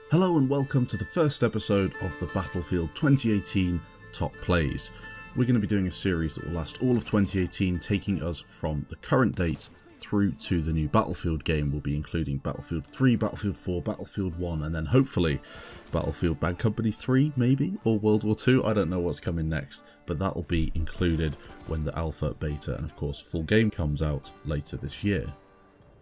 Hello and welcome to the first episode of the Battlefield 2018 Top Plays. We're going to be doing a series that will last all of 2018, taking us from the current date through to the new Battlefield game. We'll be including Battlefield 3, Battlefield 4, Battlefield 1, and then hopefully Battlefield Bad Company 3 maybe, or World War 2, I don't know what's coming next, but that will be included when the alpha, beta, and of course full game comes out later this year.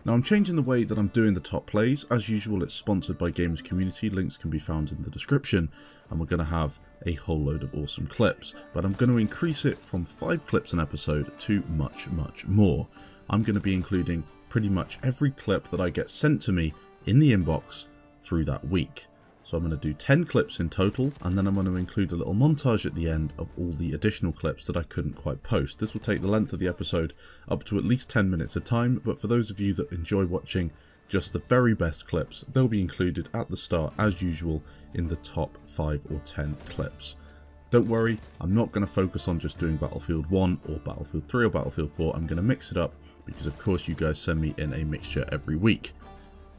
Now I'm changing the way that I'm doing the top plays. As usual, it's sponsored by Gamers Community, links can be found in the description, and we're going to have a whole load of awesome clips, but I'm going to increase it from 5 clips an episode to much more. I'm going to be including pretty much every clip that I get sent to me in the inbox through that week. So I'm going to do 10 clips in total, and then I'm going to include a little montage at the end of all the additional clips that I couldn't quite post. This will take the length of the episode up to at least 10 minutes of time, but for those of you that enjoy watching just the very best clips, they'll be included at the start as usual in the top 5 or 10 clips. Don't worry, I'm not going to focus on just doing Battlefield 1 or Battlefield 3 or Battlefield 4, I'm going to mix it up because of course you guys send me in a mixture every week.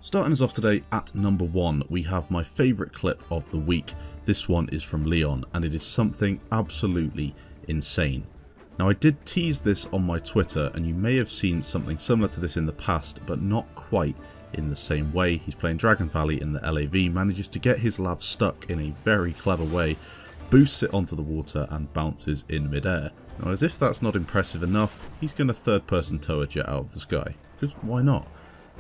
Starting us off today at number 1, we have my favourite clip of the week. This one is from Leon, and it is something absolutely insane. Now I did tease this on my Twitter, and you may have seen something similar to this in the past, but not quite in the same way. He's playing Dragon Valley in the LAV, manages to get his LAV stuck in a very clever way, boosts it onto the water and bounces in midair. Now as if that's not impressive enough, he's going to third person tow a jet out of the sky, because why not?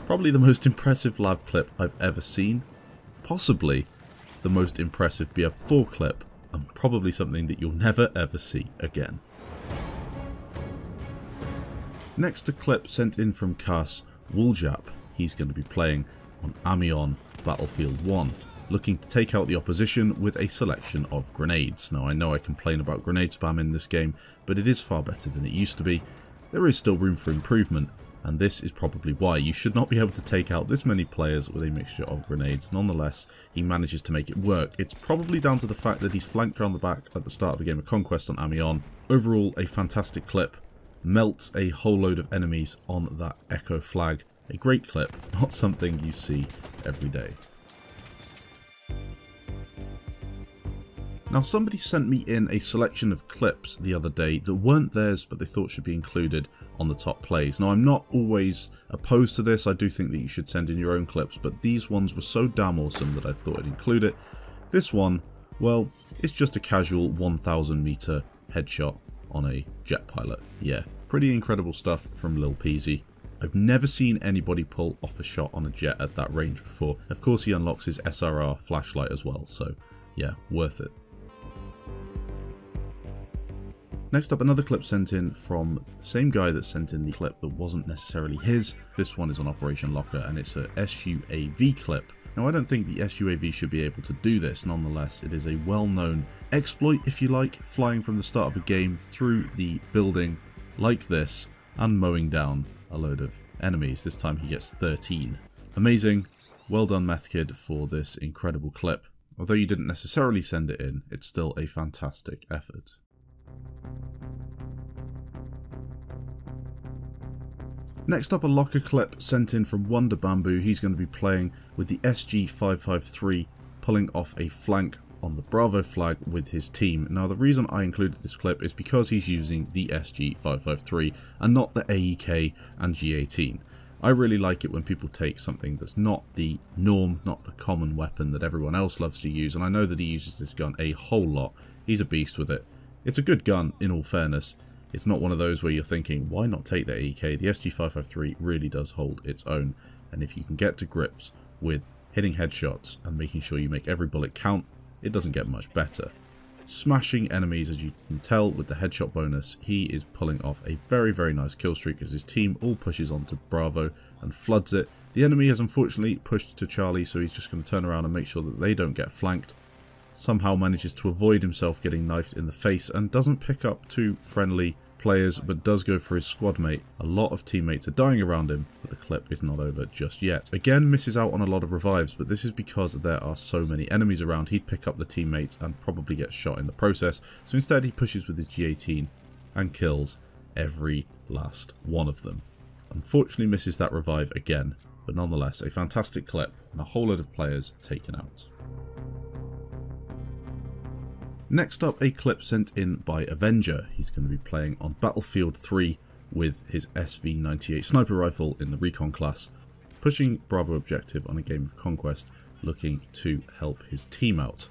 Probably the most impressive LAV clip I've ever seen, possibly the most impressive BF4 clip, and probably something that you'll never ever see again. Next, a clip sent in from Cas Wooljap. He's going to be playing on Amica Battlefield 1, looking to take out the opposition with a selection of grenades. Now I know I complain about grenade spam in this game, but it is far better than it used to be. There is still room for improvement, and this is probably why. You should not be able to take out this many players with a mixture of grenades. Nonetheless, he manages to make it work. It's probably down to the fact that he's flanked around the back at the start of a game of Conquest on Amiens. Overall, a fantastic clip. Melts a whole load of enemies on that Echo flag. A great clip, not something you see every day. Now somebody sent me in a selection of clips the other day that weren't theirs but they thought should be included on the top plays. Now I'm not always opposed to this, I do think that you should send in your own clips, but these ones were so damn awesome that I thought I'd include it. This one, well, it's just a casual 1000 meter headshot on a jet pilot. Yeah, pretty incredible stuff from Lil Peasy. I've never seen anybody pull off a shot on a jet at that range before. Of course he unlocks his SRR flashlight as well, so yeah, worth it. Next up, another clip sent in from the same guy that sent in the clip that wasn't necessarily his. This one is on Operation Locker and it's a SUAV clip. Now I don't think the SUAV should be able to do this, nonetheless it is a well-known exploit if you like, flying from the start of a game through the building like this and mowing down a load of enemies. This time he gets 13. Amazing, well done Methkid for this incredible clip. Although you didn't necessarily send it in, it's still a fantastic effort. Next up, a locker clip sent in from Wonder Bamboo. He's going to be playing with the SG553, pulling off a flank on the Bravo flag with his team. Now the reason I included this clip is because he's using the SG553 and not the AEK and G18. I really like it when people take something that's not the norm, not the common weapon that everyone else loves to use, and I know that he uses this gun a whole lot. He's a beast with it. It's a good gun in all fairness. It's not one of those where you're thinking, why not take the AEK? The SG553 really does hold its own, and if you can get to grips with hitting headshots and making sure you make every bullet count, it doesn't get much better. Smashing enemies, as you can tell with the headshot bonus, he is pulling off a very nice kill streak as his team all pushes onto Bravo and floods it. The enemy has unfortunately pushed to Charlie, so he's just going to turn around and make sure that they don't get flanked. Somehow manages to avoid himself getting knifed in the face and doesn't pick up two friendly players, but does go for his squad mate. A lot of teammates are dying around him, but the clip is not over just yet. Again, misses out on a lot of revives, but this is because there are so many enemies around. He'd pick up the teammates and probably get shot in the process, so instead he pushes with his G18 and kills every last one of them. Unfortunately misses that revive again, but nonetheless a fantastic clip and a whole load of players taken out. Next up, a clip sent in by Avenger. He's going to be playing on Battlefield 3 with his SV-98 sniper rifle in the recon class, pushing Bravo objective on a game of conquest, looking to help his team out.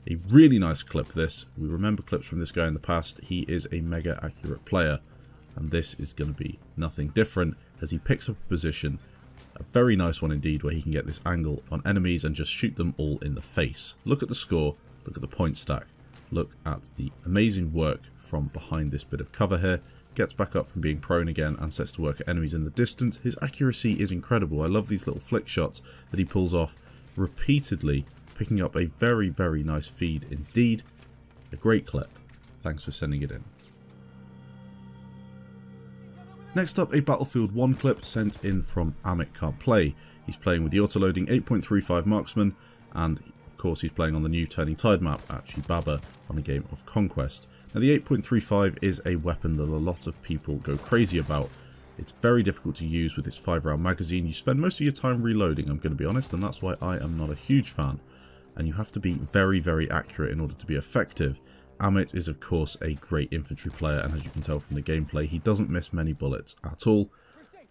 A really nice clip this. We remember clips from this guy in the past. He is a mega accurate player, and this is going to be nothing different as he picks up a position, a very nice one indeed, where he can get this angle on enemies and just shoot them all in the face. Look at the score, look at the point stack, look at the amazing work from behind this bit of cover here. Gets back up from being prone again and sets to work at enemies in the distance. His accuracy is incredible. I love these little flick shots that he pulls off repeatedly, picking up a very, very nice feed indeed. A great clip. Thanks for sending it in. Next up, a Battlefield 1 clip sent in from Amica. He's playing with the autoloading 8.35 marksman, and of course he's playing on the new Turning Tide map at Shibaba on a game of conquest. Now the 8.35 is a weapon that a lot of people go crazy about. It's very difficult to use with its 5-round magazine. You spend most of your time reloading, I'm going to be honest, and that's why I am not a huge fan. And you have to be very, very accurate in order to be effective. Amit is of course a great infantry player, and as you can tell from the gameplay, he doesn't miss many bullets at all.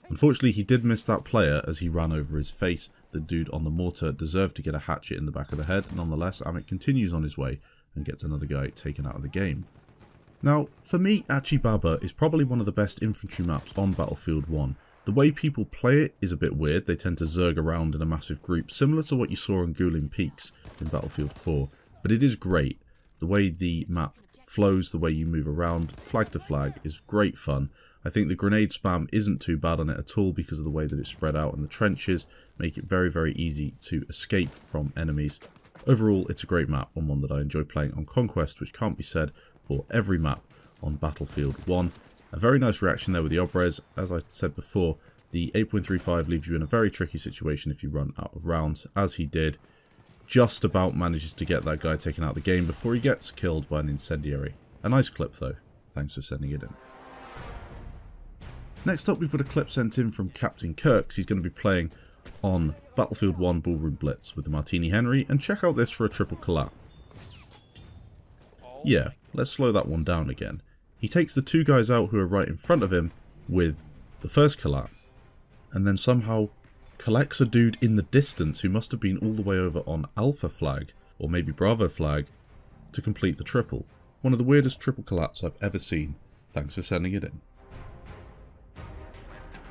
Unfortunately, he did miss that player as he ran over his face. The dude on the mortar deserved to get a hatchet in the back of the head. Nonetheless, Amit continues on his way and gets another guy taken out of the game. Now, for me, Achibaba is probably one of the best infantry maps on Battlefield 1. The way people play it is a bit weird. They tend to zerg around in a massive group, similar to what you saw on Guilin Peaks in Battlefield 4. But it is great. The way the map flows, the way you move around, flag to flag, is great fun. I think the grenade spam isn't too bad on it at all because of the way that it's spread out, and the trenches make it very, very easy to escape from enemies. Overall, it's a great map and one that I enjoy playing on Conquest, which can't be said for every map on Battlefield 1. A very nice reaction there with the Obres. As I said before, the 8.35 leaves you in a very tricky situation if you run out of rounds, as he did. Just about manages to get that guy taken out of the game before he gets killed by an incendiary. A nice clip though. Thanks for sending it in. Next up, we've got a clip sent in from Captain Kirk. He's going to be playing on Battlefield 1 Ballroom Blitz with the Martini Henry, and check out this for a triple collab. Yeah, let's slow that one down again. He takes the two guys out who are right in front of him with the first collab, and then somehow collects a dude in the distance who must have been all the way over on Alpha flag, or maybe Bravo flag, to complete the triple. One of the weirdest triple collapses I've ever seen. Thanks for sending it in.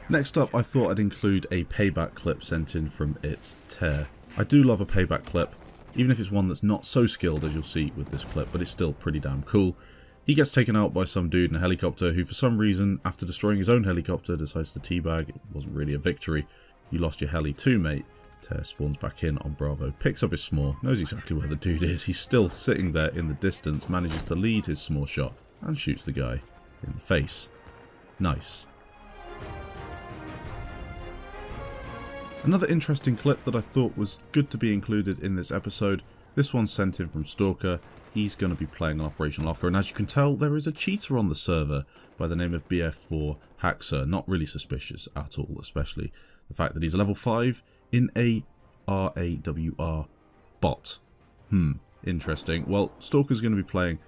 Next up, I thought I'd include a Payback clip sent in from It's Tear. I do love a Payback clip, even if it's one that's not so skilled as you'll see with this clip, but it's still pretty damn cool. He gets taken out by some dude in a helicopter who for some reason, after destroying his own helicopter, decides to teabag. It wasn't really a victory. You lost your heli too, mate. Tear spawns back in on Bravo, picks up his s'more, knows exactly where the dude is. He's still sitting there in the distance, manages to lead his s'more shot, and shoots the guy in the face. Nice. Another interesting clip that I thought was good to be included in this episode. This one's sent in from Stalker. He's going to be playing on Operation Locker, and as you can tell, there is a cheater on the server by the name of BF4 Haxer. Not really suspicious at all, especially the fact that he's a level 5 in a RAWR bot. Interesting. Well, Stalker's going to be playing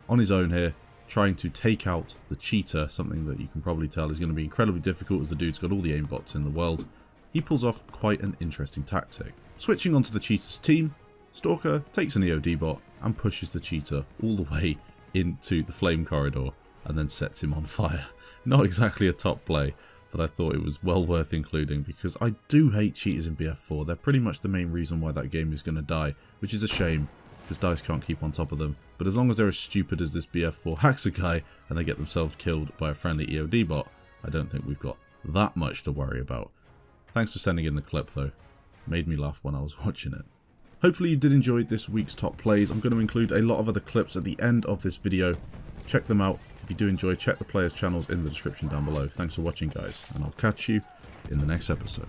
on his own here, trying to take out the cheater, something that you can probably tell is going to be incredibly difficult as the dude's got all the aimbots in the world. He pulls off quite an interesting tactic. Switching onto the cheater's team, Stalker takes an EOD bot and pushes the cheater all the way into the flame corridor and then sets him on fire. Not exactly a top play, but I thought it was well worth including because I do hate cheaters in BF4. They're pretty much the main reason why that game is going to die, which is a shame because DICE can't keep on top of them. But as long as they're as stupid as this BF4 Haxer guy and they get themselves killed by a friendly EOD bot, I don't think we've got that much to worry about. Thanks for sending in the clip though. Made me laugh when I was watching it. Hopefully you did enjoy this week's top plays. I'm going to include a lot of other clips at the end of this video. Check them out. If you do enjoy, check the players' channels in the description down below. Thanks for watching, guys, and I'll catch you in the next episode.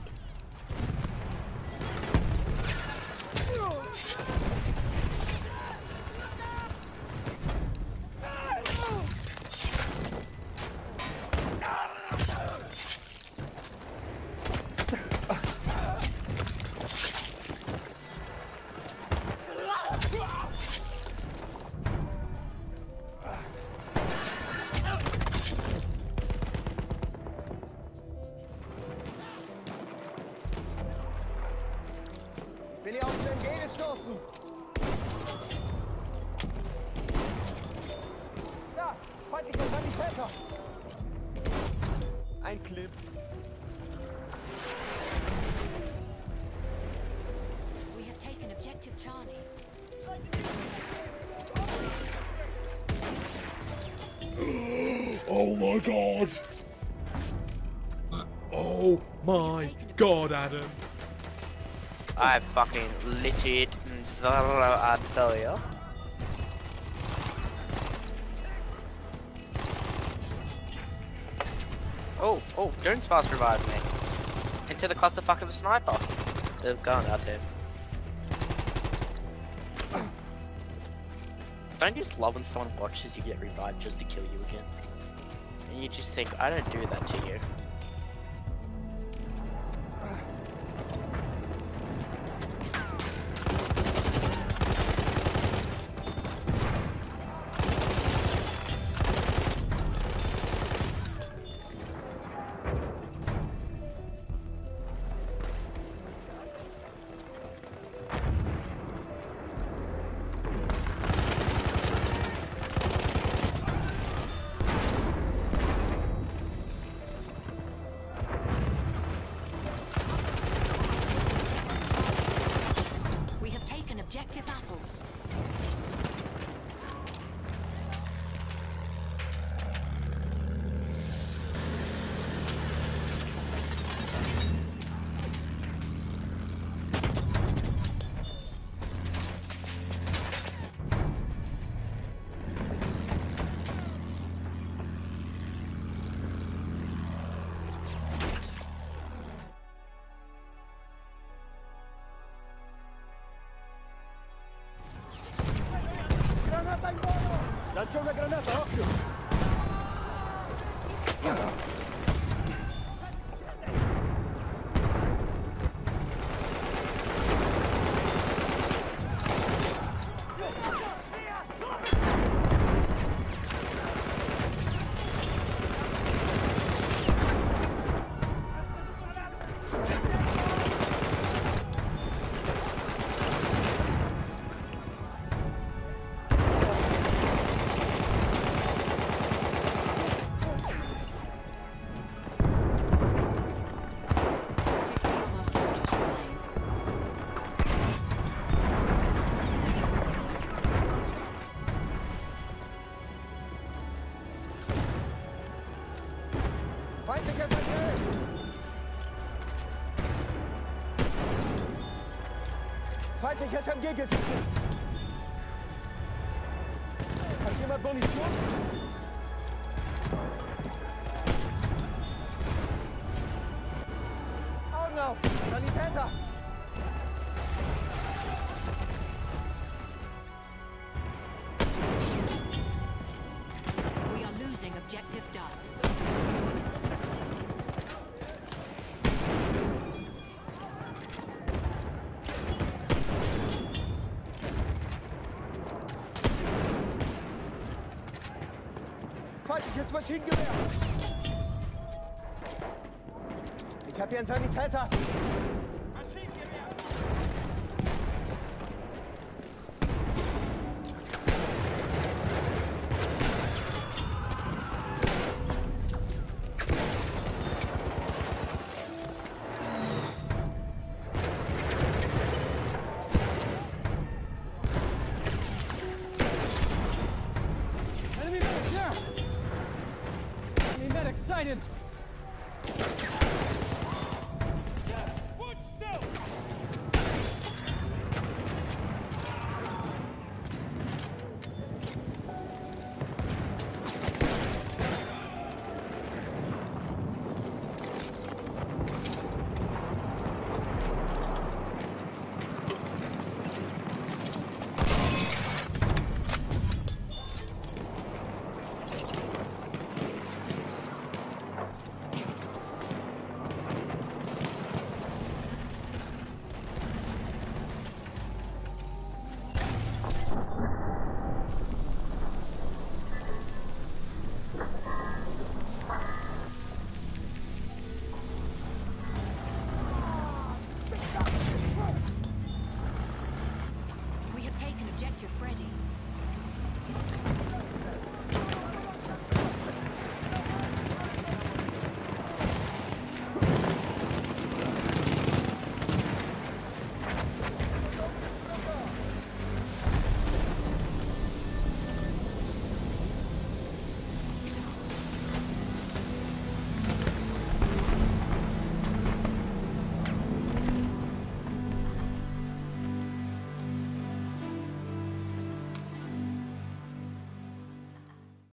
aus dem MG gestoßen. Da, feindlicher Sanitäter. Ein Clip. We have taken objective Charlie. Oh my god! Oh my god, Adam! I fucking legit, I tell you. Oh, Jones fast revived me. Into the clusterfuck of the sniper. They're going out here. Don't you just love when someone watches you get revived just to kill you again? And you just think, I don't do that to you. Objective apples. Lancia una granata, occhio! Feindliches MG gesichtet! Hat jemand Munition? Augen auf! Sanitäter! We are losing objective Duff. Feindliches Maschinengewehr! Ich hab hier einen Sanitäter! Maschinengewehr! Enemy medic, here! Enemy medic sighted!